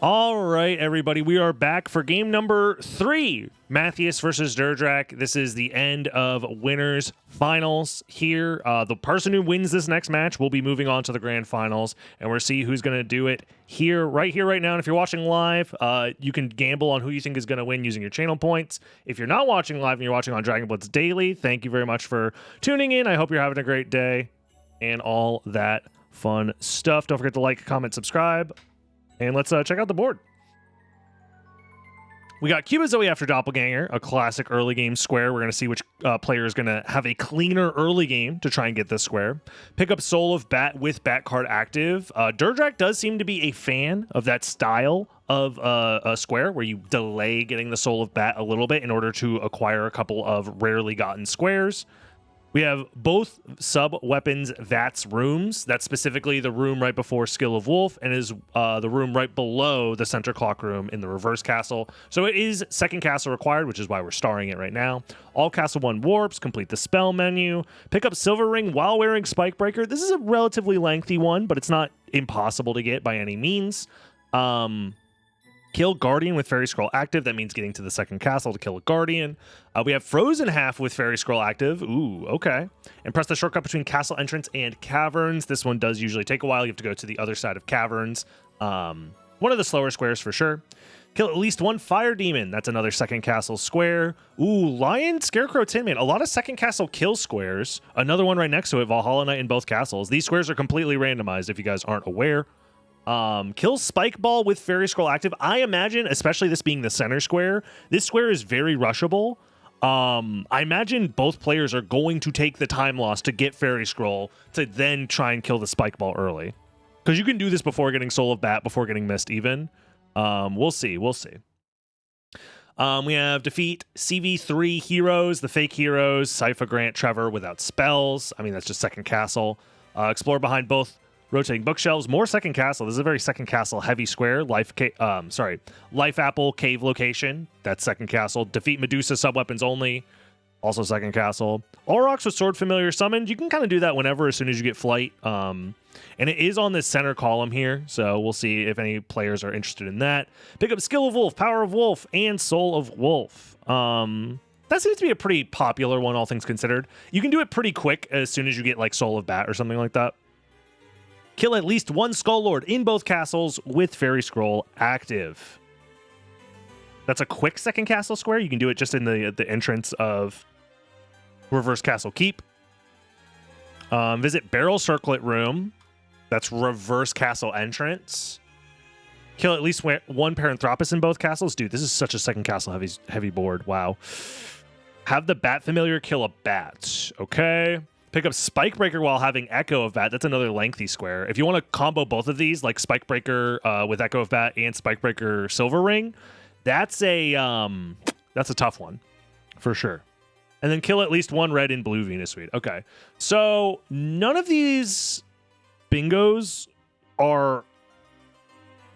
All right, everybody, we are back for game number 3, Matthias versus Durdrak. This is the end of winners finals here. The person who wins this next match will be moving on to the grand finals, and we'll see who's going to do it right now. And if you're watching live, you can gamble on who you think is going to win using your channel points. If you're not watching live and you're watching on Dragon Blitz Daily, thank you very much for tuning in. I hope you're having a great day and all that fun stuff. Don't forget to like, comment, subscribe. And let's check out the board. We got Cuba Zoe after Doppelganger, a classic early game square. We're going to see which player is going to have a cleaner early game to try and get this square. Pick up Soul of Bat with Bat card active. Durdrak does seem to be a fan of that style of a square where you delay getting the Soul of Bat a little bit in order to acquire a couple of rarely gotten squares. We have both sub-weapons VATS rooms. That's specifically the room right before Skill of Wolf and is the room right below the center clock room in the reverse castle. So it is second castle required, which is why we're starring it right now. All castle 1 warps, complete the spell menu. Pick up Silver Ring while wearing Spike Breaker. This is a relatively lengthy one, but it's not impossible to get by any means. Kill Guardian with Fairy Scroll active. That means getting to the second castle to kill a Guardian. We have Frozen Half with Fairy Scroll active. Ooh, okay. And press the shortcut between castle entrance and caverns. This one does usually take a while. You have to go to the other side of caverns. One of the slower squares for sure. Kill at least 1 Fire Demon. That's another second castle square. Ooh, Lion, Scarecrow, Tin Man. A lot of second castle kill squares. Another one right next to it, Valhalla Knight in both castles. These squares are completely randomized if you guys aren't aware. Kill Spike Ball with Fairy Scroll active. I imagine, especially this being the center square, this square is very rushable. I imagine both players are going to take the time loss to get Fairy Scroll to then try and kill the Spike Ball early. Because you can do this before getting Soul of Bat, before getting Mist even. We'll see. We have defeat CV3 heroes, the fake heroes, Sypha, Grant, Trevor without spells. I mean, that's just second castle. Explore behind both rotating bookshelves, more second castle. This is a very second castle heavy square. Life Apple cave location. That's second castle. Defeat Medusa sub-weapons only. Also second castle. Aurochs with Sword Familiar summoned. You can kind of do that whenever as soon as you get flight. And it is on this center column here, so we'll see if any players are interested in that. Pick up Skill of Wolf, Power of Wolf, and Soul of Wolf. That seems to be a pretty popular one, all things considered. You can do it pretty quick as soon as you get like Soul of Bat or something like that. Kill at least 1 Skull Lord in both castles with Fairy Scroll active. That's a quick second castle square. You can do it just in the entrance of Reverse Castle Keep. Visit Barrel Circlet Room. That's Reverse Castle entrance. Kill at least 1 Paranthropus in both castles. Dude, this is such a second castle heavy board. Wow. Have the Bat Familiar kill a bat. Okay. Pick up Spike Breaker while having Echo of Bat. That's another lengthy square. If you want to combo both of these, like Spike Breaker with Echo of Bat and Spike Breaker Silver Ring, that's a tough one for sure. And then kill at least 1 red and blue Venus Suite. Okay, so none of these bingos are.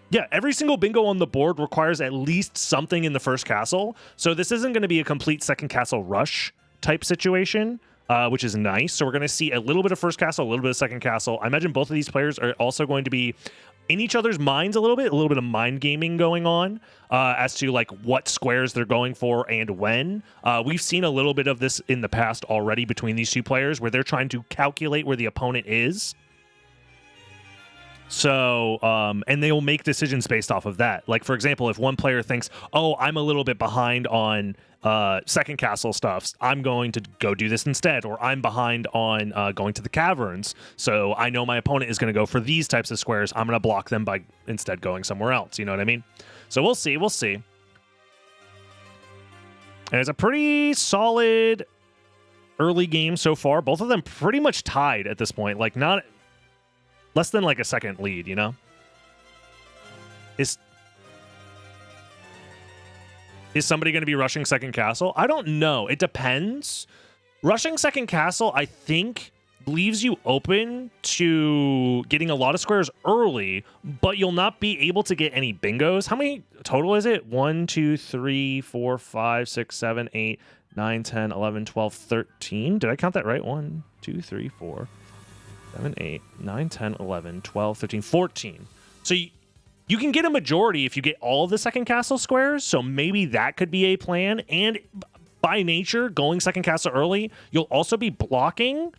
Yeah, every single bingo on the board requires at least something in the first castle. So this isn't going to be a complete second castle rush type situation. Which is nice. So we're going to see a little bit of first castle, a little bit of second castle. I imagine both of these players are also going to be in each other's minds a little bit of mind gaming going on as to like what squares they're going for and when. We've seen a little bit of this in the past already between these two players where they're trying to calculate where the opponent is. So, and they will make decisions based off of that. Like, for example, if one player thinks, oh, I'm a little bit behind on second castle stuff, I'm going to go do this instead. Or I'm behind on going to the caverns. So I know my opponent is going to go for these types of squares. I'm going to block them by instead going somewhere else. You know what I mean? So we'll see. And it's a pretty solid early game so far. Both of them pretty much tied at this point. Like, not less than like a second lead, you know? Is somebody going to be rushing second castle? I don't know. It depends. Rushing second castle, I think, leaves you open to getting a lot of squares early, but you'll not be able to get any bingos. How many total is it? 1, 2, 3, 4, 5, 6, 7, 8, 9, 10, 11, 12, 13. Did I count that right? 1, 2, 3, 4, 7, 8, 9, 10, 11, 12, 13, 14. So You can get a majority if you get all of the second castle squares, so maybe that could be a plan. And by nature, going second castle early, you'll also be blocking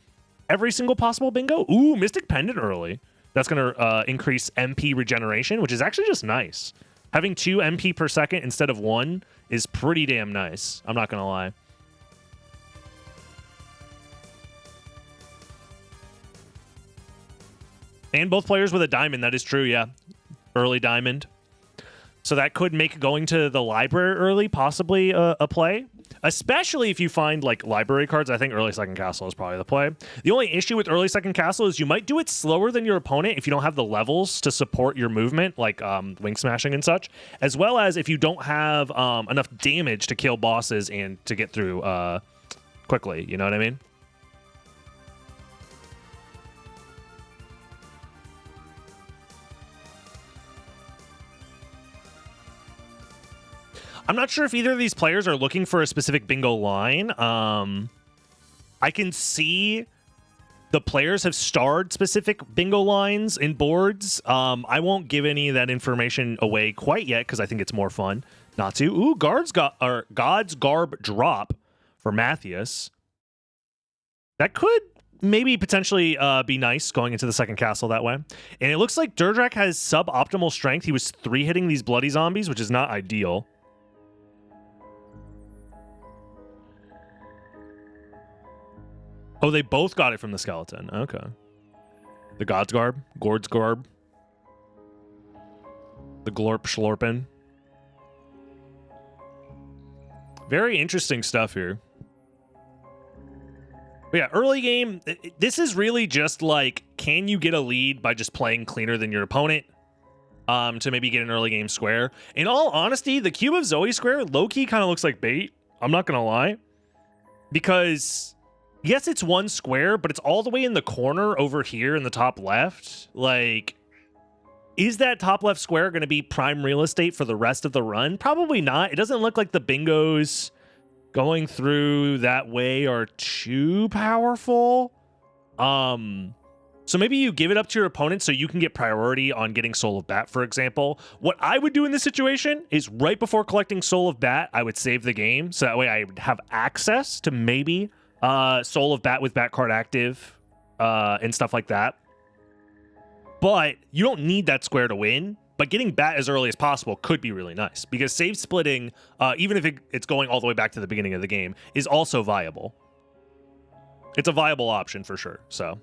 every single possible bingo. Ooh, Mystic Pendant early. That's going to increase MP regeneration, which is actually just nice. Having 2 MP per second instead of 1 is pretty damn nice. I'm not going to lie. And both players with a diamond, that is true, yeah. Early diamond. So that could make going to the library early possibly a play. Especially if you find, like, library cards. I think early second castle is probably the play. The only issue with early second castle is you might do it slower than your opponent if you don't have the levels to support your movement, like wing smashing and such. As well as if you don't have enough damage to kill bosses and to get through quickly. You know what I mean? I'm not sure if either of these players are looking for a specific bingo line. I can see the players have starred specific bingo lines in boards. I won't give any of that information away quite yet because I think it's more fun not to. Ooh, God's Garb drop for Matthias. That could maybe potentially be nice going into the second castle that way. And it looks like Durdrak has suboptimal strength. He was 3-hitting these bloody zombies, which is not ideal. Oh, they both got it from the skeleton. Okay. The God's Garb. Gord's Garb. The Glorp Schlorpin. Very interesting stuff here. But yeah, early game, this is really just like, can you get a lead by just playing cleaner than your opponent to maybe get an early game square? In all honesty, the Cube of Zoe square low-key kind of looks like bait. I'm not going to lie. Because... yes, it's one square, but it's all the way in the corner over here in the top left. Like, is that top left square going to be prime real estate for the rest of the run? Probably not. It doesn't look like the bingos going through that way are too powerful. So maybe you give it up to your opponent so you can get priority on getting Soul of Bat, for example. What I would do in this situation is right before collecting Soul of Bat, I would save the game. So that way I would have access to maybe... Soul of Bat with Bat card active and stuff like that. But you don't need that square to win. But getting Bat as early as possible could be really nice. Because save splitting, even if it's going all the way back to the beginning of the game, is also viable. It's a viable option for sure. So.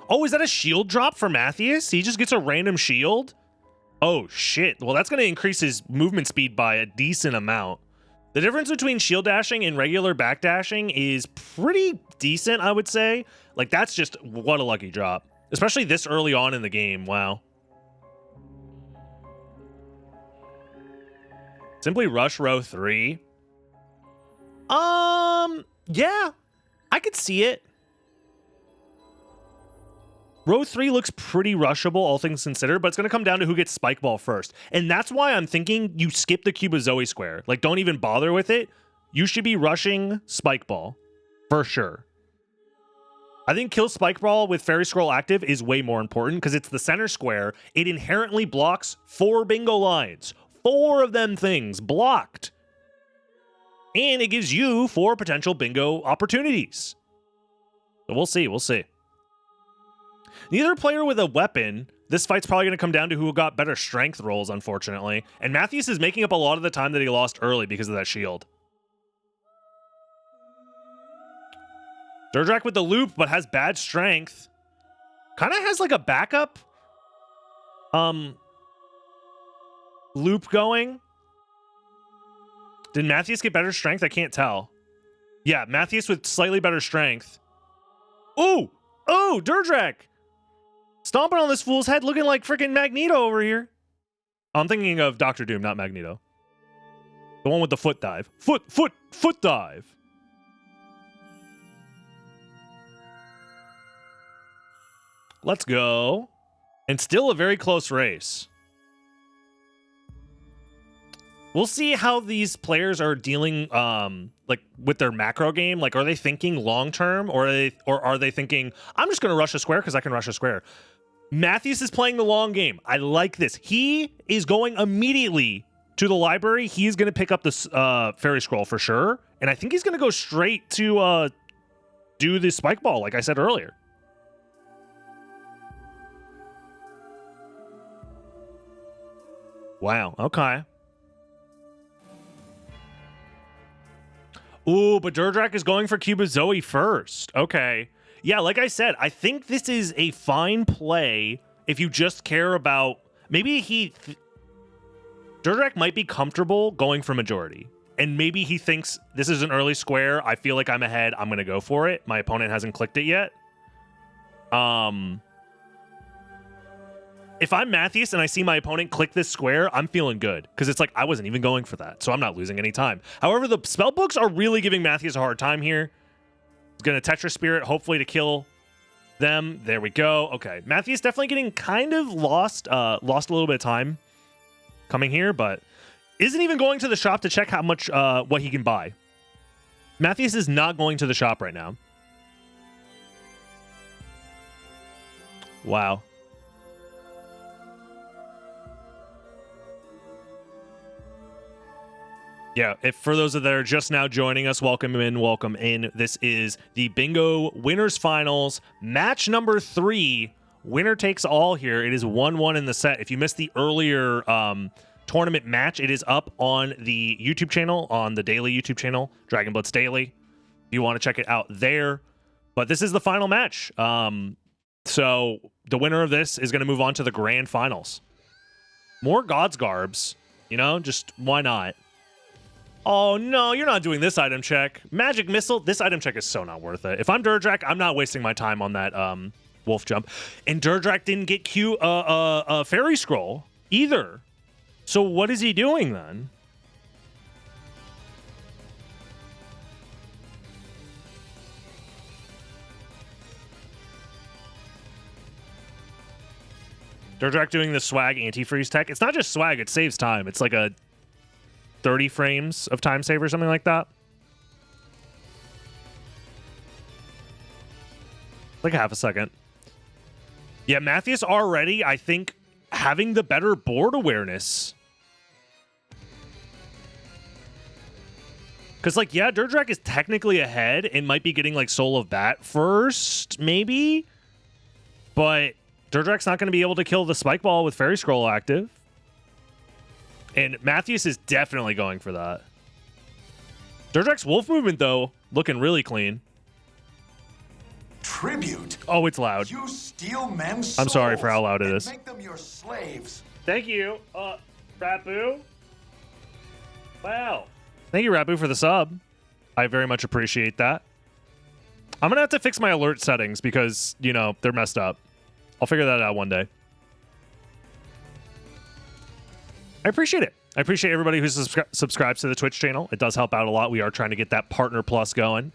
Oh, is that a shield drop for Matthias? He just gets a random shield? Oh, shit. Well, that's going to increase his movement speed by a decent amount. The difference between shield dashing and regular back dashing is pretty decent, I would say. Like, that's just what a lucky drop. Especially this early on in the game. Wow. Simply rush row 3. Yeah. I could see it. Row 3 looks pretty rushable, all things considered, but it's going to come down to who gets Spike Ball first. And that's why I'm thinking you skip the Cube of Zoe square. Like, don't even bother with it. You should be rushing Spike Ball. For sure. I think kill Spike Ball with Fairy Scroll active is way more important because it's the center square. It inherently blocks 4 bingo lines. 4 of them things blocked. And it gives you 4 potential bingo opportunities. So we'll see, we'll see. Neither player with a weapon. This fight's probably going to come down to who got better strength rolls, unfortunately. And Matthias is making up a lot of the time that he lost early because of that shield. Durdrak with the loop, but has bad strength. Kind of has like a backup loop going. Did Matthias get better strength? I can't tell. Yeah, Matthias with slightly better strength. Ooh! Oh, Durdrak! Stomping on this fool's head looking like freaking Magneto over here. I'm thinking of Dr. Doom, not Magneto. The one with the foot dive. Foot dive. Let's go. And still a very close race. We'll see how these players are dealing like with their macro game. Like, are they thinking long term, or are they thinking, I'm just gonna rush a square because I can rush a square? Matthews is playing the long game. I like this. He is going immediately to the library. He's gonna pick up this fairy scroll for sure. And I think he's gonna go straight to do the spike ball, like I said earlier. Wow, okay. Ooh, but Durdrak is going for Cuba Zoe first. Okay. Yeah, like I said, I think this is a fine play if you just care about... Maybe Durdrak might be comfortable going for majority. And maybe he thinks, this is an early square. I feel like I'm ahead. I'm going to go for it. My opponent hasn't clicked it yet. If I'm Matthews and I see my opponent click this square, I'm feeling good. Because it's like, I wasn't even going for that. So I'm not losing any time. However, the spell books are really giving Matthews a hard time here. He's going to Tetra Spirit, hopefully to kill them. There we go. Okay. Matthews definitely getting kind of lost a little bit of time coming here, but isn't even going to the shop to check how much, what he can buy. Matthews is not going to the shop right now. Wow. Yeah, if for those that are just now joining us, welcome in, welcome in. This is the Bingo Winners Finals, match number 3. Winner takes all here. It is 1-1 in the set. If you missed the earlier tournament match, it is up on the YouTube channel, on the daily YouTube channel, Dragon Blitz Daily. If you want to check it out there. But this is the final match. So the winner of this is going to move on to the grand finals. More God's Garbs, you know, just why not? Oh, no, you're not doing this item check. Magic Missile, this item check is so not worth it. If I'm Durdrak, I'm not wasting my time on that wolf jump. And Durdrak didn't get a fairy scroll either. So what is he doing then? Durdrak doing the swag anti-freeze tech. It's not just swag, it saves time. It's like a 30 frames of time save or something like that. Like half a second. Yeah, Matthews already, I think, having the better board awareness. Because, like, yeah, Durdrak is technically ahead and might be getting, like, Soul of Bat first, maybe. But Durdrak's not going to be able to kill the Spike Ball with Fairy Scroll active. And Matthews is definitely going for that. Durdrak's wolf movement, though, looking really clean. Tribute. Oh, it's loud. You steal men's I'm sorry for how loud it is. Make them your slaves. Thank you, Rapu. Wow. Thank you, Rapu, for the sub. I very much appreciate that. I'm going to have to fix my alert settings because, you know, they're messed up. I'll figure that out one day. I appreciate it. I appreciate everybody who subscribes to the Twitch channel. It does help out a lot. We are trying to get that Partner Plus going.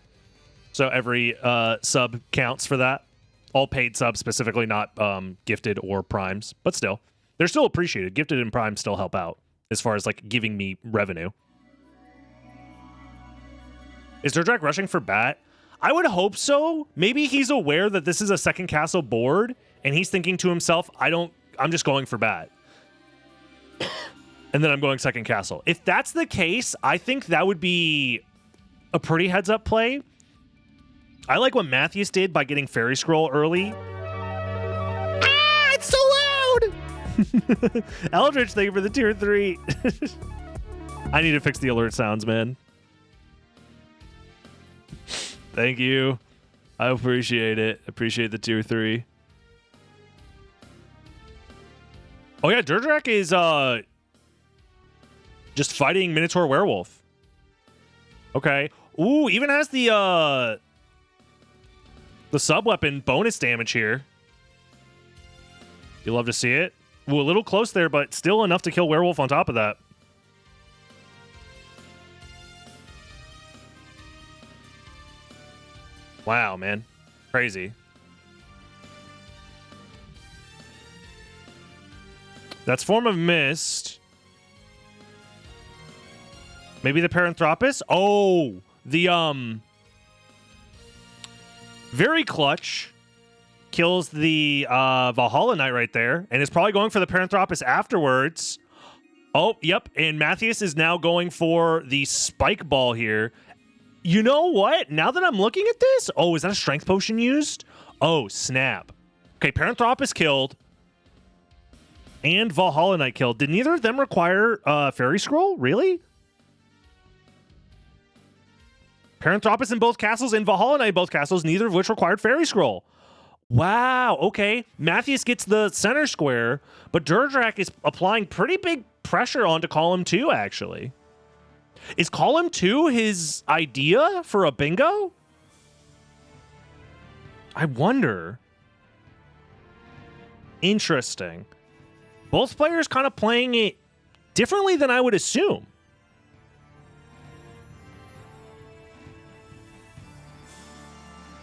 So every sub counts for that. All paid subs specifically, not gifted or primes. But still, they're still appreciated. Gifted and primes still help out as far as like giving me revenue. Is Durdrak rushing for bat? I would hope so. Maybe he's aware that this is a second castle board and he's thinking to himself, I'm just going for bat. And then I'm going second castle. If that's the case, I think that would be a pretty heads-up play. I like what Matthews did by getting Fairy Scroll early. Ah, it's so loud! Eldritch, thank you for the tier 3. I need to fix the alert sounds, man. Thank you. I appreciate it. Appreciate the tier 3. Oh yeah, Durdrak is just fighting Minotaur Werewolf. Okay. Ooh, even has the sub-weapon bonus damage here. You love to see it. Ooh, a little close there, but still enough to kill Werewolf on top of that. Wow, man. Crazy. That's Form of Mist. Maybe the Paranthropus? Oh, the very clutch kills the Valhalla Knight right there, and is probably going for the Paranthropus afterwards. Oh, yep, and Matthias is now going for the Spike Ball here. You know what? Now that I'm looking at this, oh, is that a Strength Potion used? Oh, snap. Okay, Paranthropus killed, and Valhalla Knight killed. Did neither of them require Fairy Scroll? Really? Paranthropus in both castles and Valhalla Knight in both castles, neither of which required Fairy Scroll. Wow, okay. Matthias gets the center square, but Durdrak is applying pretty big pressure onto column 2, actually. Is column 2 his idea for a bingo? I wonder. Interesting. Both players kind of playing it differently than I would assume.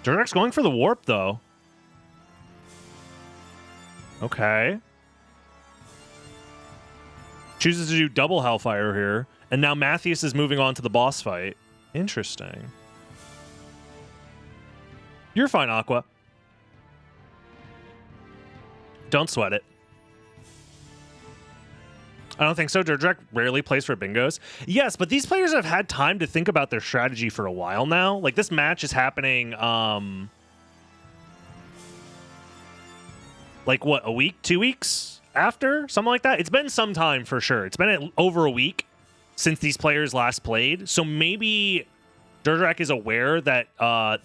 Durdrak's going for the warp, though. Okay. Chooses to do double Hellfire here. And now Matthias is moving on to the boss fight. Interesting. You're fine, Aqua. Don't sweat it. I don't think so. Durdrak rarely plays for bingos. Yes, but these players have had time to think about their strategy for a while now. Like, this match is happening, like, what, a week? 2 weeks after? Something like that? It's been some time for sure. It's been over a week since these players last played. So maybe Durdrak is aware that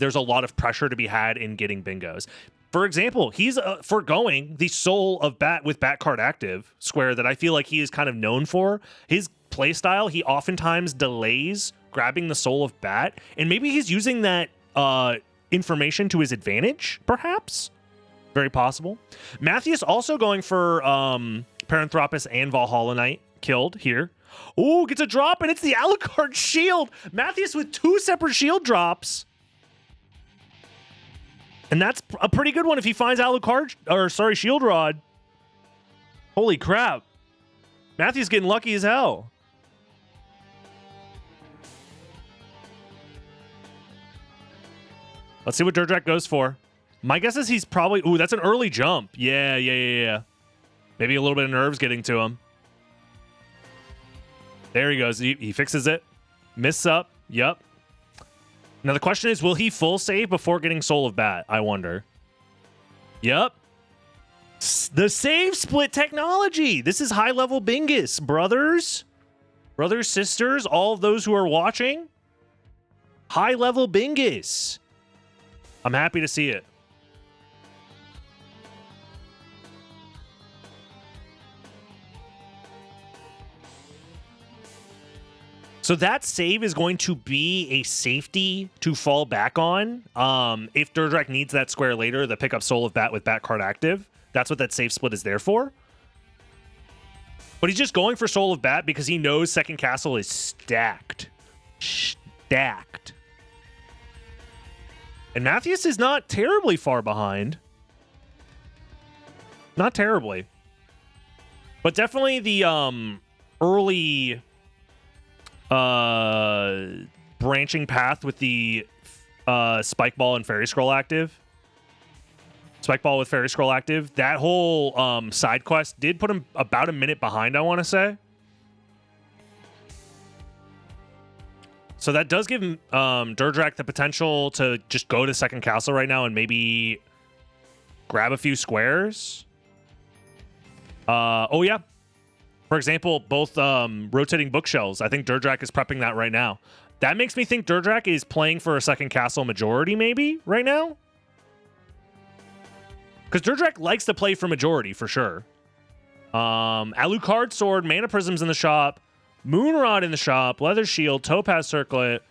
there's a lot of pressure to be had in getting bingos. For example, he's foregoing the Soul of Bat with Bat card active square that I feel like he is kind of known for. His playstyle, he oftentimes delays grabbing the Soul of Bat, and maybe he's using that information to his advantage, perhaps? Very possible. Matthias also going for Paranthropus and Valhalla Knight killed here. Ooh, gets a drop, and it's the Alucard shield. Matthias with 2 separate shield drops. And that's a pretty good one if he finds Alucard, or sorry, Shield Rod. Holy crap. Matthew's getting lucky as hell. Let's see what Durdrak goes for. My guess is he's probably... Ooh, that's an early jump. Yeah. Maybe a little bit of nerves getting to him. There he goes. He fixes it. Miss up. Yep. Now, the question is, will he full save before getting Soul of Bat? I wonder. Yep. The save split technology. This is high-level Bingus, brothers. Brothers, sisters, all of those who are watching. High-level Bingus. I'm happy to see it. So that save is going to be a safety to fall back on. If Durdrak needs that square later, the pick up Soul of Bat with Bat card active. That's what that save split is there for. But he's just going for Soul of Bat because he knows second castle is stacked. Stacked. And Matthias is not terribly far behind. Not terribly. But definitely the early... branching path with the Spike Ball and Fairy Scroll active. Spike Ball with Fairy Scroll active. That whole side quest did put him about a minute behind, I want to say. So that does give Durdrak the potential to just go to second castle right now and maybe grab a few squares. Oh, yeah. For example, both rotating bookshelves. I think Durdrak is prepping that right now. That makes me think Durdrak is playing for a second castle majority, maybe, right now. Because Durdrak likes to play for majority, for sure. Alucard Sword, Mana Prisms in the shop, Moonrod in the shop, Leather Shield, Topaz Circlet,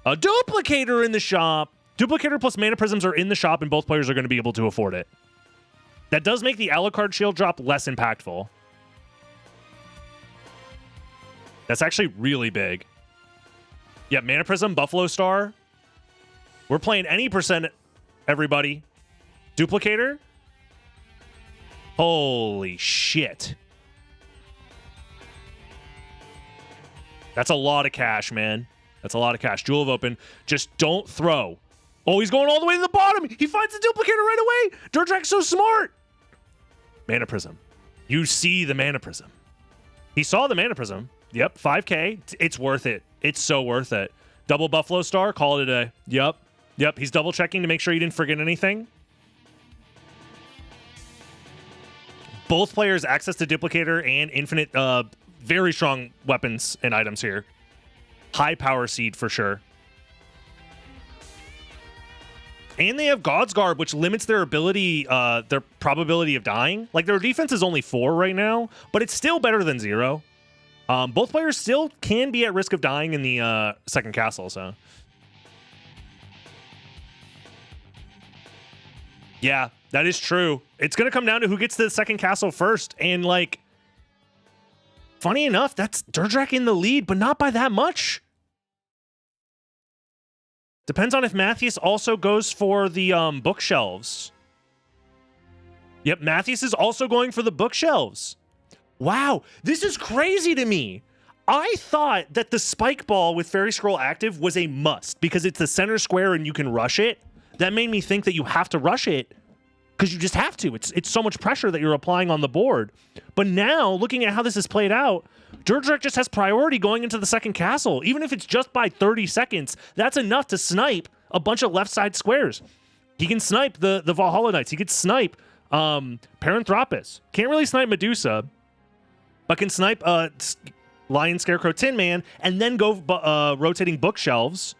a Duplicator in the shop. Duplicator plus Mana Prisms are in the shop, and both players are going to be able to afford it. That does make the Alucard Shield drop less impactful. That's actually really big. Yeah, Mana Prism, Buffalo Star. We're playing any percent, everybody. Duplicator. Holy shit. That's a lot of cash, man. That's a lot of cash. Jewel of Open. Just don't throw. Oh, he's going all the way to the bottom. He finds the duplicator right away. Durdrak's so smart. Mana Prism. You see the Mana Prism. He saw the Mana Prism. Yep, 5k. It's worth it. It's so worth it. Double Buffalo Star. Call it a day. Yep. He's double checking to make sure he didn't forget anything. Both players access to duplicator and infinite, very strong weapons and items here. High power seed for sure. And they have God's Garb, which limits their ability, their probability of dying. Like, their defense is only 4 right now, but it's still better than 0. Both players still can be at risk of dying in the second castle, so. Yeah, that is true. It's going to come down to who gets to the second castle first. And, like, funny enough, that's Durdrak in the lead, but not by that much. Depends on if Mathias also goes for the bookshelves. Yep, Mathias is also going for the bookshelves. Wow, this is crazy to me. I thought that the spike ball with Fairy Scroll active was a must because it's the center square and you can rush it. That made me think that you have to rush it because you just have to. It's so much pressure that you're applying on the board. But now, looking at how this is played out, Durdrak just has priority going into the second castle. Even if it's just by 30 seconds, that's enough to snipe a bunch of left side squares. He can snipe the Valhalla Knights. He could snipe Paranthropus. Can't really snipe Medusa, but can snipe Lion, Scarecrow, Tin Man, and then go rotating bookshelves.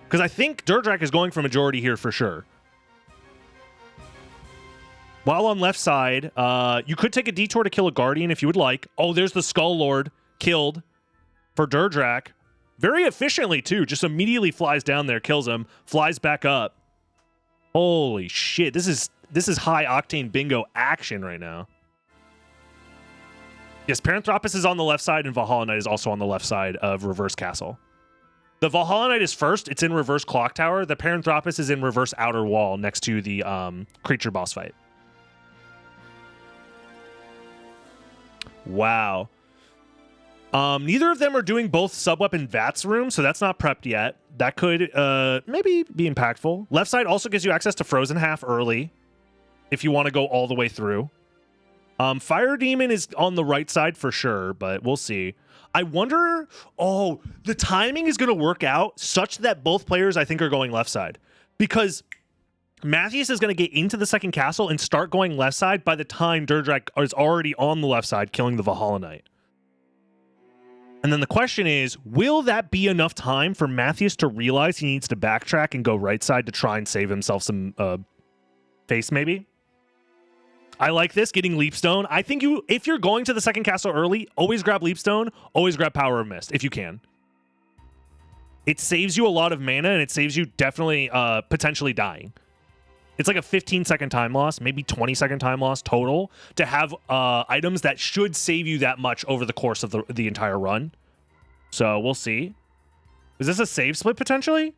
Because I think Durdrak is going for majority here for sure. While on left side, you could take a detour to kill a Guardian if you would like. Oh, there's the Skull Lord killed for Durdrak. Very efficiently, too. Just immediately flies down there, kills him, flies back up. Holy shit. This is high-octane bingo action right now. Yes, Paranthropus is on the left side, and Valhalla Knight is also on the left side of Reverse Castle. The Valhalla Knight is first. It's in reverse Clock Tower. The Paranthropus is in reverse Outer Wall next to the creature boss fight. Wow. Neither of them are doing both sub-weapon VATS rooms, so that's not prepped yet. That could maybe be impactful. Left side also gives you access to Frozen Half early if you want to go all the way through. Fire Demon is on the right side for sure, but we'll see. I wonder, the timing is going to work out such that both players, I think, are going left side. Because Mathias is going to get into the second castle and start going left side by the time Durdrak is already on the left side, killing the Valhalla Knight. And then the question is, will that be enough time for Mathias to realize he needs to backtrack and go right side to try and save himself some face, maybe? I like this, getting Leapstone. I think if you're going to the second castle early, always grab Leapstone, always grab Power of Mist, if you can. It saves you a lot of mana, and it saves you definitely potentially dying. It's like a 15-second time loss, maybe 20-second time loss total to have items that should save you that much over the course of the entire run. So we'll see. Is this a save split potentially?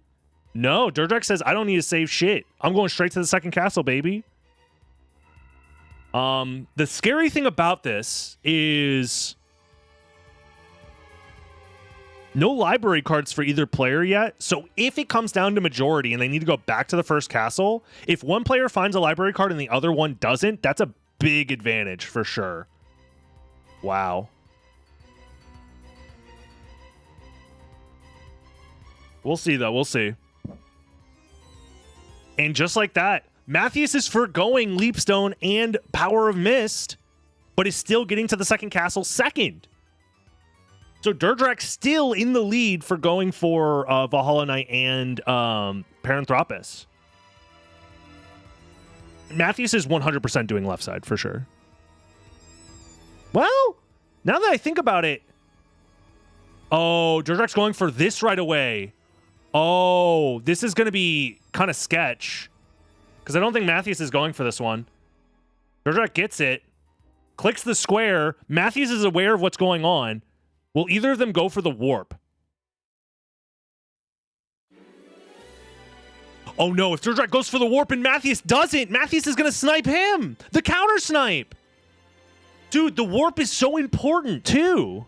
No, Durdrak says, I don't need to save shit. I'm going straight to the second castle, baby. The scary thing about this is no library cards for either player yet. So if it comes down to majority and they need to go back to the first castle, if one player finds a library card and the other one doesn't, that's a big advantage for sure. Wow. We'll see, though. We'll see. And just like that, Mathias is forgoing Leapstone and Power of Mist, but is still getting to the second castle second. So Durdrak's still in the lead for going for Valhalla Knight and Paranthropus. Mathias is 100% doing left side for sure. Well, now that I think about it, Durdrak's going for this right away. Oh, this is going to be kind of sketch. Because I don't think Mathias is going for this one. Durdrak gets it. Clicks the square. Mathias is aware of what's going on. Will either of them go for the warp? Oh no, if Durdrak goes for the warp and Mathias doesn't, Mathias is going to snipe him. The counter snipe. Dude, the warp is so important too.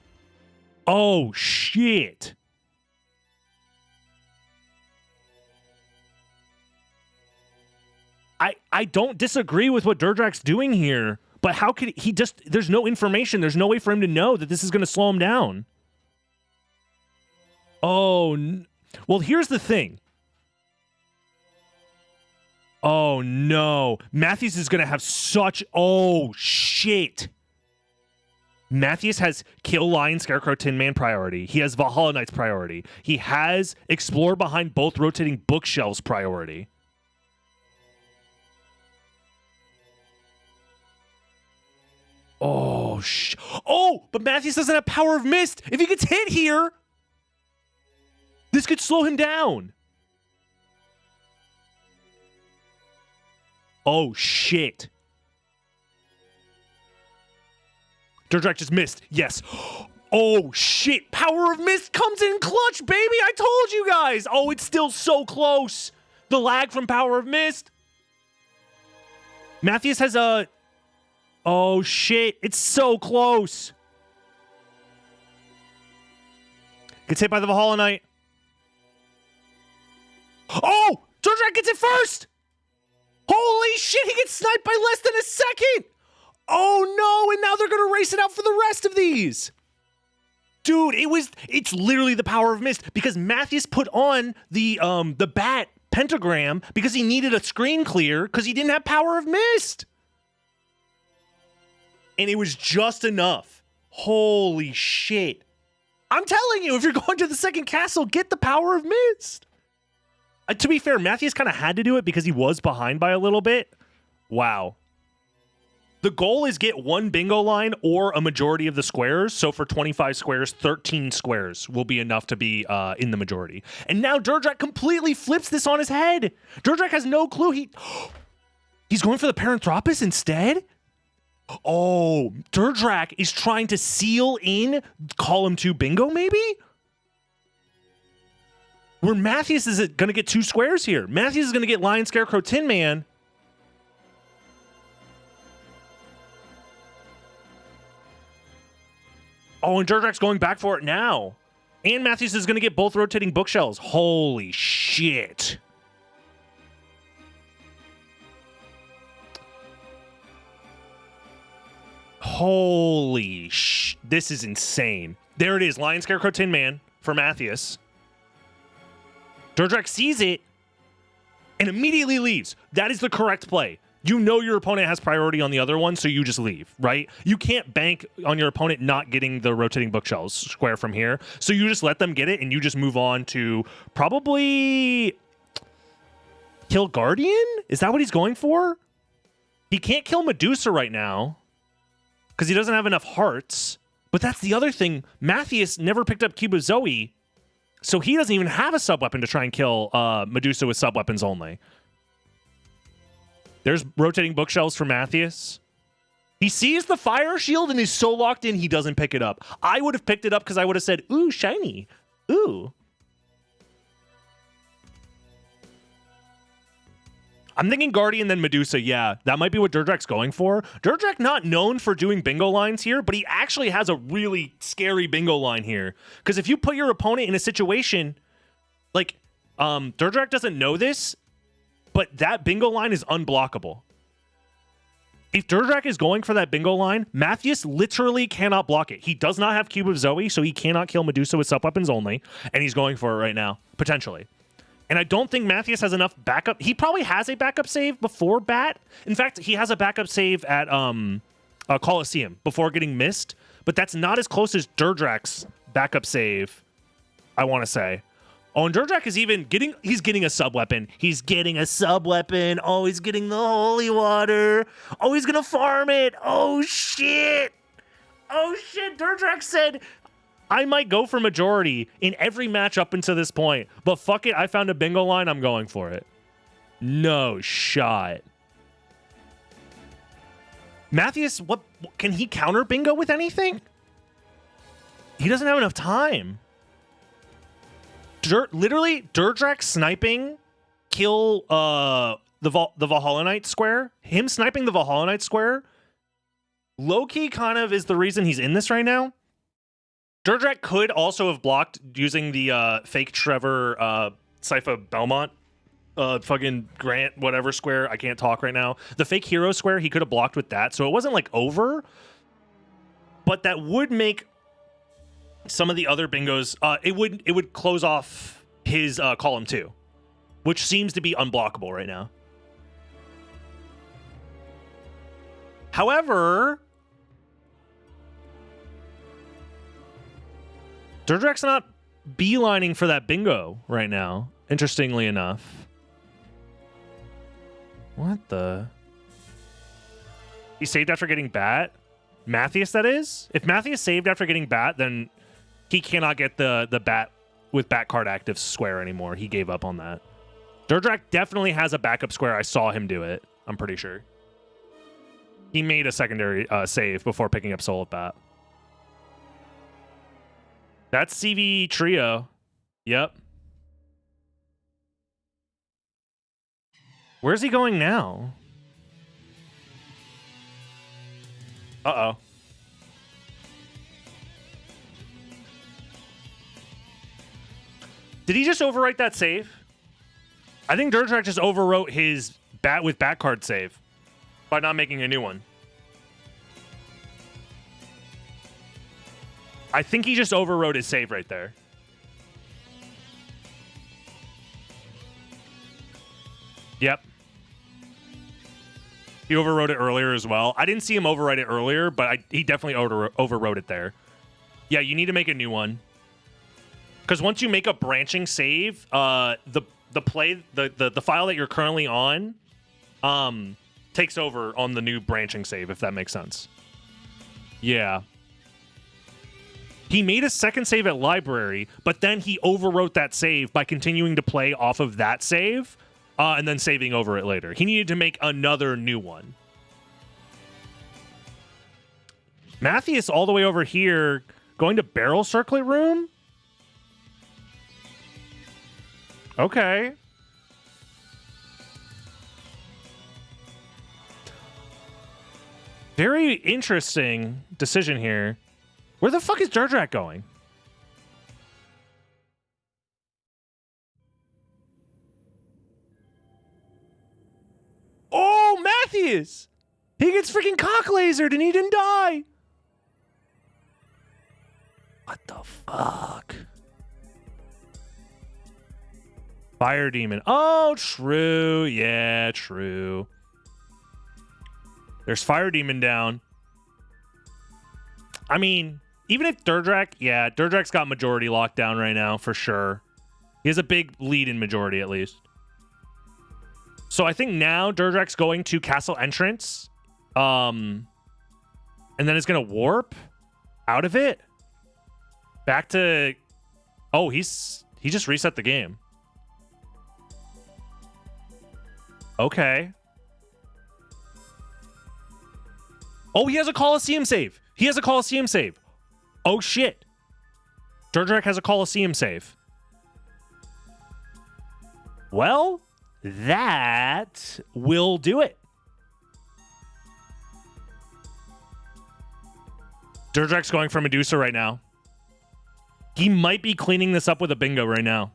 Oh, shit. I don't disagree with what Durdrak's doing here, but how could he just... There's no information. There's no way for him to know that this is going to slow him down. Oh, well, here's the thing. Oh, no. Matthews is going to have such... Oh, shit. Matthews has Kill Lion, Scarecrow, Tin Man priority. He has Valhalla Knights priority. He has Explore behind both rotating bookshelves priority. Oh, but Matthews doesn't have Power of Mist. If he gets hit here, this could slow him down. Oh, shit. Durdrak just missed. Yes. Oh, shit. Power of Mist comes in clutch, baby. I told you guys. Oh, it's still so close. The lag from Power of Mist. Matthews has a... Oh, shit. It's so close. Gets hit by the Valhalla Knight. Oh! Durdrak gets it first! Holy shit, he gets sniped by less than a second! Oh no, and now they're gonna race it out for the rest of these! Dude, it's literally the Power of Mist, because Matthews put on the bat pentagram because he needed a screen clear because he didn't have Power of Mist. And it was just enough. Holy shit. I'm telling you, if you're going to the second castle, get the Power of Mist. To be fair, Matthews kind of had to do it because he was behind by a little bit. Wow. The goal is get one bingo line or a majority of the squares. So for 25 squares, 13 squares will be enough to be in the majority. And now Durdrak completely flips this on his head. Durdrak has no clue. He's going for the Paranthropus instead? Oh, Durdrak is trying to seal in column 2 bingo, maybe? Where Matthews is going to get 2 squares here. Matthews is going to get Lion, Scarecrow, Tin Man. Oh, and Durdrak's going back for it now. And Matthews is going to get both rotating bookshelves. Holy shit. Holy this is insane. There it is. Lion, Scarecrow, Tin Man for Matthews. Durdrak sees it and immediately leaves. That is the correct play. You know your opponent has priority on the other one, so you just leave, right? You can't bank on your opponent not getting the rotating bookshelves square from here. So you just let them get it and you just move on to probably kill Guardian? Is that what he's going for? He can't kill Medusa right now because he doesn't have enough hearts. But that's the other thing. Matthews never picked up Cube of Zoe, so he doesn't even have a sub-weapon to try and kill Medusa with sub-weapons only. There's rotating bookshelves for Matthews. He sees the fire shield and is so locked in, he doesn't pick it up. I would have picked it up because I would have said, ooh, shiny. Ooh. I'm thinking Guardian, then Medusa. Yeah, that might be what Durdrak's going for. Durdrak not known for doing bingo lines here, but he actually has a really scary bingo line here. Because if you put your opponent in a situation, like, Durdrak doesn't know this, but that bingo line is unblockable. If Durdrak is going for that bingo line, Matthews literally cannot block it. He does not have Cube of Zoe, so he cannot kill Medusa with sub-weapons only, and he's going for it right now, potentially. And I don't think Matthews has enough backup. He probably has a backup save before Bat. In fact, he has a backup save at Coliseum before getting missed, but that's not as close as Durdrak's backup save, I want to say. Oh, and Durdrak is even he's getting a sub-weapon. He's getting a sub-weapon. Oh, he's getting the holy water. Oh, he's going to farm it. Oh, shit. Oh, shit. Durdrak said, I might go for majority in every match up until this point, but fuck it, I found a bingo line, I'm going for it. No shot. Matthews, what can he counter bingo with anything? He doesn't have enough time. Literally, Durdrak sniping kill the Valhalla Knight square. Him sniping the Valhalla Knight square, low-key kind of is the reason he's in this right now. Durdrak could also have blocked using the fake Trevor Sypha Belmont fucking Grant whatever square. I can't talk right now. The fake hero square, he could have blocked with that. So it wasn't like over, but that would make some of the other bingos, it would close off his column 2, which seems to be unblockable right now. However, Durdrak's not beelining for that bingo right now, interestingly enough. What the? He saved after getting bat? Matthias, that is? If Matthias saved after getting bat, then he cannot get the bat with bat card active square anymore. He gave up on that. Durdrak definitely has a backup square. I saw him do it. I'm pretty sure. He made a secondary save before picking up Soul of Bat. That's CV Trio. Yep. Where's he going now? Uh-oh. Did he just overwrite that save? I think Durdrak just overwrote his bat with bat card save by not making a new one. I think he just overwrote his save right there. Yep. He overwrote it earlier as well. I didn't see him overwrite it earlier, but he definitely overwrote it there. Yeah, you need to make a new one. Because once you make a branching save, the file that you're currently on takes over on the new branching save, if that makes sense. Yeah. He made a second save at library, but then he overwrote that save by continuing to play off of that save and then saving over it later. He needed to make another new one. Matthias all the way over here going to Barrel Circlet Room? Okay. Very interesting decision here. Where the fuck is Durdrak going? Oh, Matthias! He gets freaking cock lasered and he didn't die! What the fuck? Fire Demon. Oh, true. Yeah, true. There's Fire Demon down. I mean, even if Durdrak... Yeah, Durdrak's got majority locked down right now, for sure. He has a big lead in majority, at least. So I think now Durdrak's going to Castle Entrance. And then it's going to warp out of it. Back to... Oh, he just reset the game. Okay. Oh, he has a Coliseum save. He has a Coliseum save. Oh, shit. Durdrak has a Coliseum save. Well, that will do it. Durdrak's going for Medusa right now. He might be cleaning this up with a bingo right now.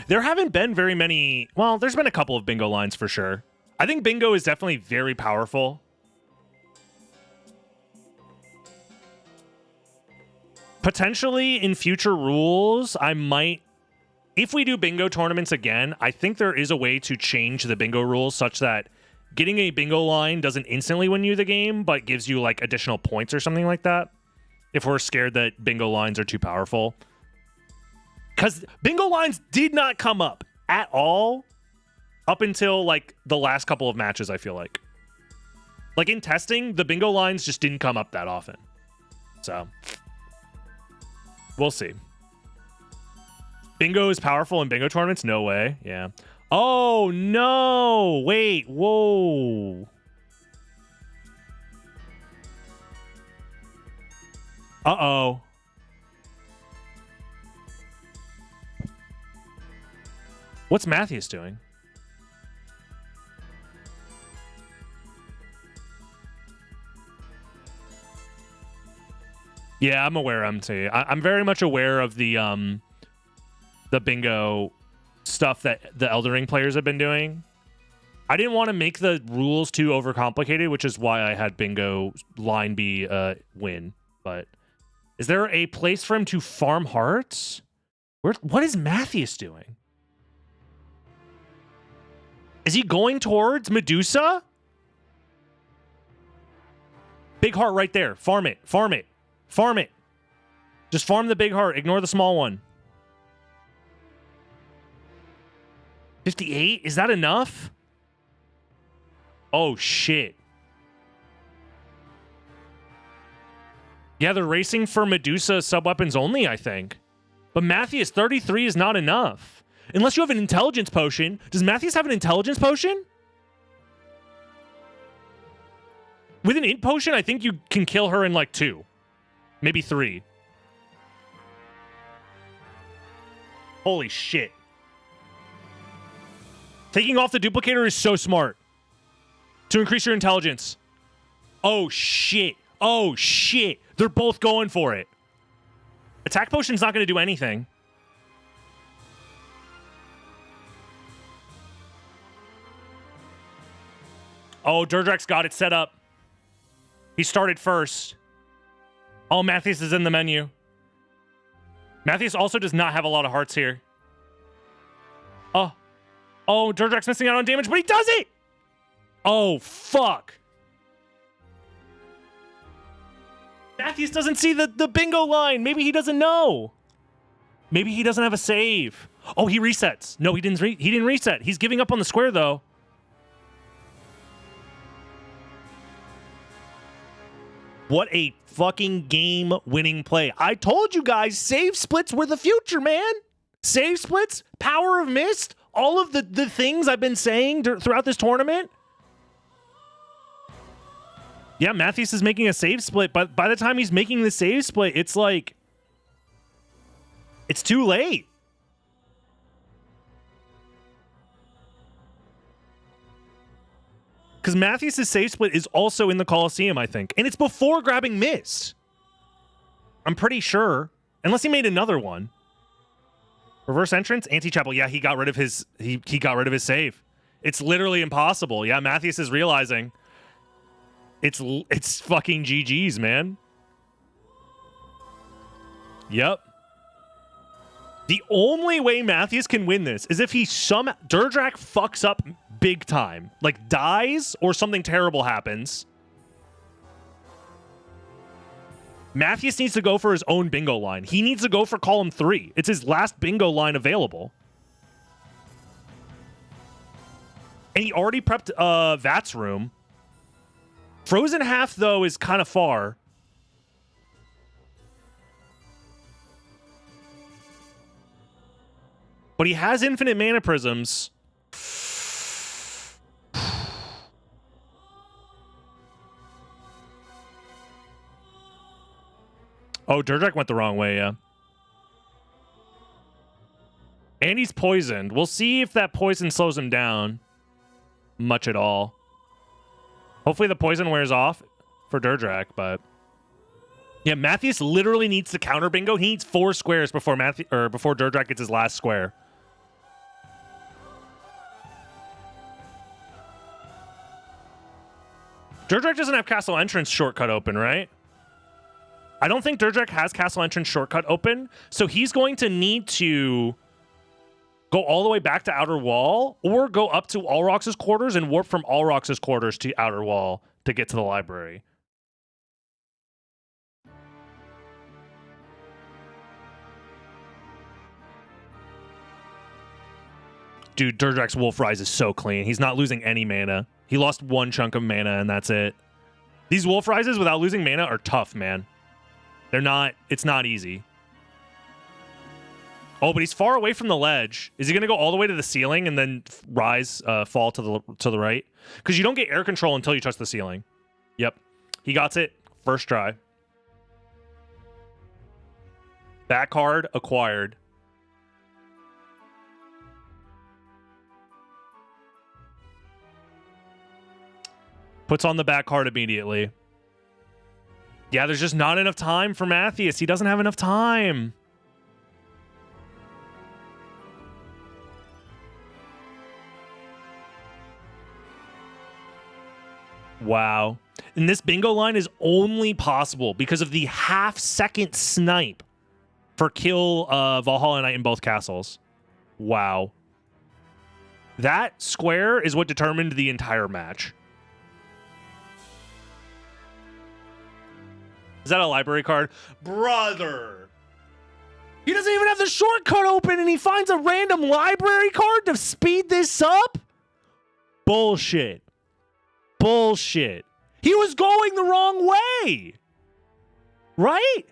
There haven't been very many... Well, there's been a couple of bingo lines for sure. I think bingo is definitely very powerful. Potentially in future rules, I might... If we do bingo tournaments again, I think there is a way to change the bingo rules such that getting a bingo line doesn't instantly win you the game, but gives you like additional points or something like that. If we're scared that bingo lines are too powerful. Because bingo lines did not come up at all up until like the last couple of matches, I feel like. Like in testing, the bingo lines just didn't come up that often. So, we'll see. Bingo is powerful in bingo tournaments? No way. Yeah. Oh, no. Wait. Whoa. Uh-oh. What's Matthias doing? Yeah, I'm aware, MT. I'm very much aware of the bingo stuff that the Elden Ring players have been doing. I didn't want to make the rules too overcomplicated, which is why I had bingo line be win. But is there a place for him to farm hearts? What is Matthias doing? Is he going towards Medusa? Big heart right there. Farm it. Farm it. Farm it. Just farm the big heart. Ignore the small one. 58? Is that enough? Oh, shit. Yeah, they're racing for Medusa sub-weapons only, I think. But Matthias, 33 is not enough. Unless you have an intelligence potion. Does Matthias have an intelligence potion? With an int potion, I think you can kill her in like 2. Maybe 3. Holy shit. Taking off the duplicator is so smart. To increase your intelligence. Oh shit. Oh shit. They're both going for it. Attack potion's not going to do anything. Oh, Durdrak's got it set up. He started first. Oh, Matthias is in the menu. Matthias also does not have a lot of hearts here. Oh, Durdrak's missing out on damage, but he does it! Oh, fuck. Matthias doesn't see the bingo line. Maybe he doesn't know. Maybe he doesn't have a save. Oh, he resets. No, he didn't reset. He's giving up on the square, though. What a fucking game-winning play. I told you guys, save splits were the future, man. Save splits, power of mist, all of the things I've been saying throughout this tournament. Yeah, Matthias is making a save split, but by the time he's making the save split, it's like... it's too late. Because Matthias' save split is also in the Coliseum, I think. And it's before grabbing Mist. I'm pretty sure. Unless he made another one. Reverse entrance, anti-chapel. Yeah, he got rid of his he got rid of his save. It's literally impossible. Yeah, Matthias is realizing it's fucking GG's, man. Yep. The only way Matthias can win this is if he Durdrak fucks up big time. Like dies or something terrible happens. Matthias needs to go for his own bingo line. He needs to go for column 3. It's his last bingo line available. And he already prepped Vat's room. Frozen half, though, is kind of far. But he has infinite mana prisms. Oh, Durdrak went the wrong way, yeah. And he's poisoned. We'll see if that poison slows him down much at all. Hopefully the poison wears off for Durdrak, but... yeah, Matthias literally needs to counter bingo. He needs 4 squares before before Durdrak gets his last square. Durdrak doesn't have Castle Entrance shortcut open, right? I don't think Durdrak has Castle Entrance shortcut open, so he's going to need to go all the way back to Outer Wall or go up to Alrox's quarters and warp from Alrox's quarters to Outer Wall to get to the library. Dude, Durdrak's Wolf Rise is so clean. He's not losing any mana. He lost 1 chunk of mana, and that's it. These Wolf Rises without losing mana are tough, man. They're not... it's not easy. Oh, but he's far away from the ledge. Is he going to go all the way to the ceiling and then rise, fall to the right? Because you don't get air control until you touch the ceiling. Yep. He got it. First try. Back card acquired. Puts on the back card immediately. Yeah, there's just not enough time for Matthias. He doesn't have enough time. Wow. And this bingo line is only possible because of the half-second snipe for kill Valhalla Knight in both castles. Wow. That square is what determined the entire match. Is that a library card? Brother! He doesn't even have the shortcut open and he finds a random library card to speed this up? Bullshit. Bullshit. He was going the wrong way. Right?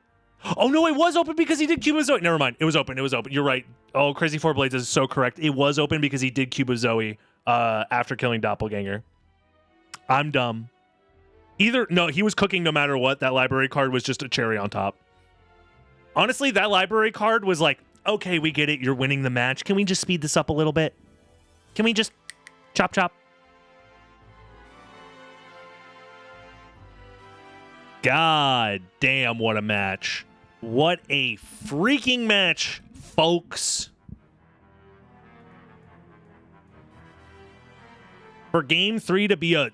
Oh, no, it was open because he did Cube of Zoe. Never mind. It was open. It was open. You're right. Oh, Crazy Four Blades is so correct. It was open because he did Cube of Zoe after killing Doppelganger. I'm dumb. No, he was cooking no matter what. That library card was just a cherry on top. Honestly, that library card was like, okay, we get it. You're winning the match. Can we just speed this up a little bit? Can we just chop, chop? God damn, what a match. What a freaking match, folks. For game 3 to be a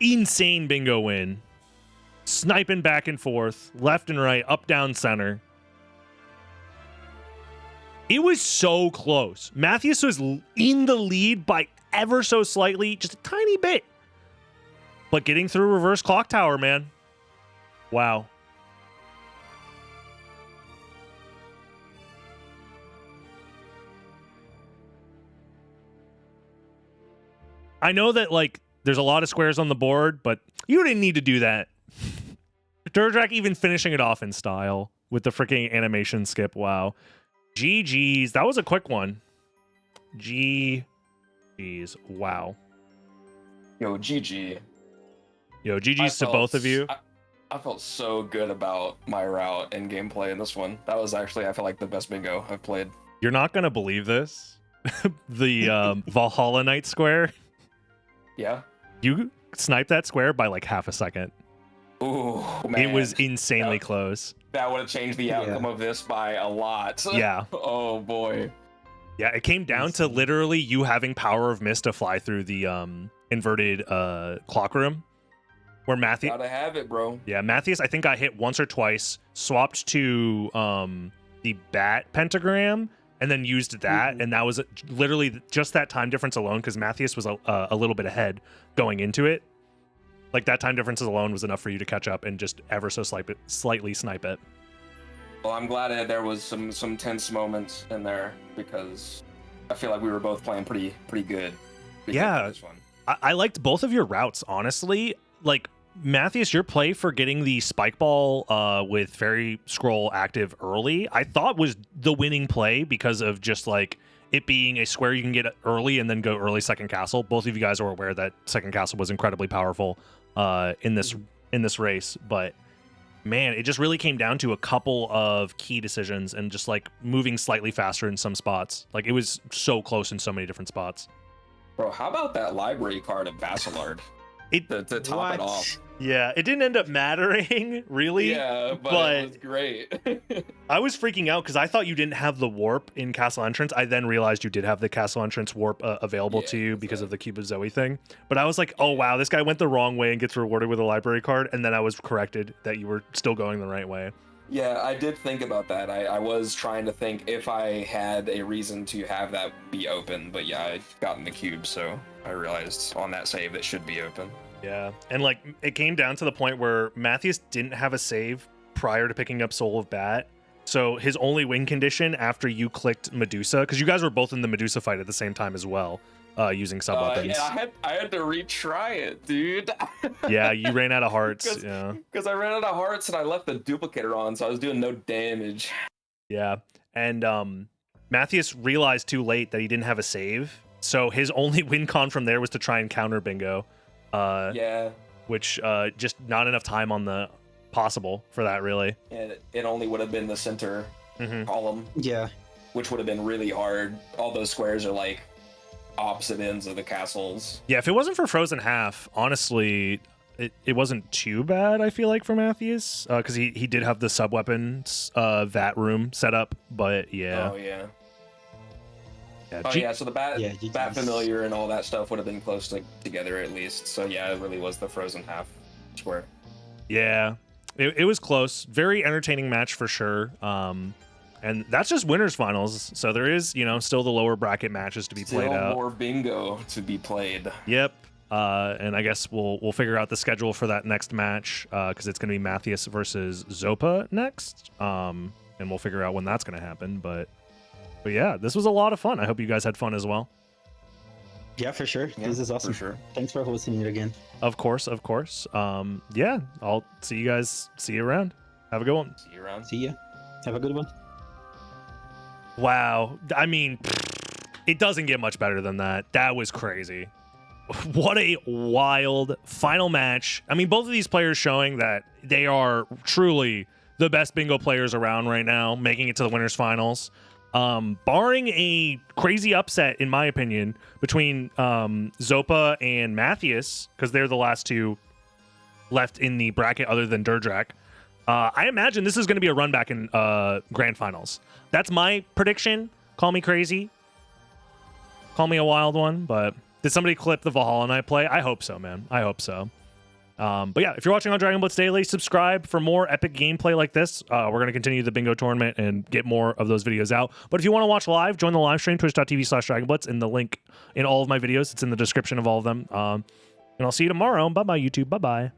insane bingo win. Sniping back and forth, left and right, up, down, center. It was so close. Matthias was in the lead by ever so slightly, just a tiny bit. But getting through reverse clock tower, man. Wow. I know that, like, there's a lot of squares on the board, but you didn't need to do that. Durdrak even finishing it off in style with the freaking animation skip. Wow. GG's. That was a quick one. GG's. Wow. Yo, GG. Yo, GG's to both of you. I felt so good about my route and gameplay in this one. That was actually, I felt like the best bingo I've played. You're not going to believe this. The Valhalla Knight square. Yeah? You sniped that square by like half a second. Ooh, man. It was insanely close. That would have changed the outcome of this by a lot. Yeah. Oh, boy. Yeah, it came down to literally you having power of mist to fly through the inverted clock room. Where Matthias... Gotta have it, bro. Yeah, Matthias, I think I hit once or twice, swapped to the bat pentagram, and then used that, and that was literally just that time difference alone, because Matthias was a little bit ahead going into it. Like, that time difference alone was enough for you to catch up and just ever so slightly snipe it. Well, I'm glad that there was some tense moments in there, because I feel like we were both playing pretty good. Yeah, this one. I liked both of your routes, honestly. Like, Matthias, your play for getting the spike ball with fairy scroll active early, I thought was the winning play because of just like it being a square you can get early and then go early second castle. Both of you guys are aware that second castle was incredibly powerful in this race, but man, it just really came down to a couple of key decisions and just like moving slightly faster in some spots. Like, it was so close in so many different spots. Bro, how about that library card of Vassalard? To top it off. Yeah, it didn't end up mattering, really. Yeah, but it was great. I was freaking out because I thought you didn't have the warp in Castle Entrance. I then realized you did have the Castle Entrance warp available to you because of the Cube of Zoe thing. But I was like, oh, wow, this guy went the wrong way and gets rewarded with a library card. And then I was corrected that you were still going the right way. Yeah, I did think about that. I was trying to think if I had a reason to have that be open. But yeah, I got in the cube, so I realized on that save it should be open. Yeah, and like it came down to the point where Matthias didn't have a save prior to picking up Soul of Bat. So his only win condition after you clicked Medusa, because you guys were both in the Medusa fight at the same time as well, using sub weapons. Yeah, I had to retry it, dude. Yeah, you ran out of hearts. Yeah, because I ran out of hearts and I left the duplicator on, so I was doing no damage. Yeah, and Matthias realized too late that he didn't have a save, so his only win con from there was to try and counter bingo. Yeah, which just not enough time on the possible for that, really. And it only would have been the center column. Yeah, which would have been really hard. All those squares are like opposite ends of the castles. Yeah, if it wasn't for Frozen Half, honestly, it wasn't too bad, I feel like, for Matthews, because he did have the sub weapons VAT room set up, but yeah. Oh yeah. Yeah, Oh yeah, so the bat GG's. familiar and all that stuff would have been close together at least. So yeah, it really was the frozen half square. Yeah, it was close. Very entertaining match for sure. And that's just winners finals. So there is, you know, still the lower bracket matches to be played out. Still more bingo to be played. Yep. And I guess we'll figure out the schedule for that next match because it's going to be Matthias versus Zopa next. And we'll figure out when that's going to happen. But yeah, this was a lot of fun. I hope you guys had fun as well. Yeah, for sure. Yeah, This is awesome. For sure. Thanks for hosting it again. Of course. Yeah, I'll see you guys. See you around. Have a good one. See you around. See ya. Have a good one. Wow. I mean, it doesn't get much better than that. That was crazy. What a wild final match. I mean, both of these players showing that they are truly the best bingo players around right now, making it to the winners finals. Barring a crazy upset, in my opinion, between Zopa and Matthias, because they're the last two left in the bracket other than Durdrak. I imagine this is going to be a run back in grand finals. That's my prediction. Call me crazy. Call me a wild one, but did somebody clip the Valhalla Night play? I hope so, man. I hope so. But yeah, if you're watching on Dragon Blitz Daily, subscribe for more epic gameplay like this. We're going to continue the bingo tournament and get more of those videos out. But if you want to watch live, join the live stream, twitch.tv/DragonBlitz, and the link in all of my videos. It's in the description of all of them. And I'll see you tomorrow. Bye-bye, YouTube. Bye-bye.